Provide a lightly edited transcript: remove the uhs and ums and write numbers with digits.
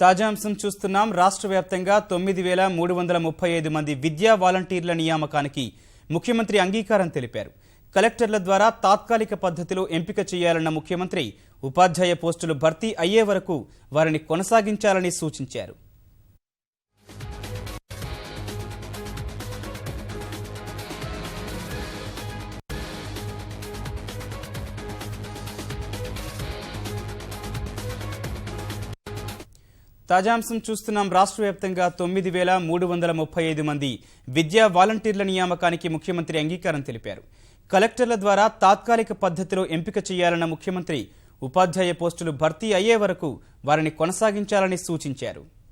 తాజా అంశం చూస్తున్నాం. రాష్ట్ర వ్యాప్తంగా 9,335 మంది విద్యా వాలంటీర్ల నియామకానికి ముఖ్యమంత్రి అంగీకారం తెలిపారు. కలెక్టర్ల ద్వారా తాత్కాలిక పద్ధతిలో ఎంపిక చేయాలన్న ముఖ్యమంత్రి ఉపాధ్యాయ పోస్టులు భర్తీ అయ్యే వరకు వారిని కొనసాగించాలని సూచించారు. తాజాంశం చూస్తున్నాం. రాష్ట్ర వ్యాప్తంగా 9,335 మంది విద్యా వాలంటీర్ల నియామకానికి ముఖ్యమంత్రి అంగీకారం తెలిపారు. కలెక్టర్ల ద్వారా తాత్కాలిక పద్ధతిలో ఎంపిక చేయాలన్న ముఖ్యమంత్రి ఉపాధ్యాయ పోస్టులు భర్తీ అయ్యే వరకు వారిని కొనసాగించాలని సూచించారు.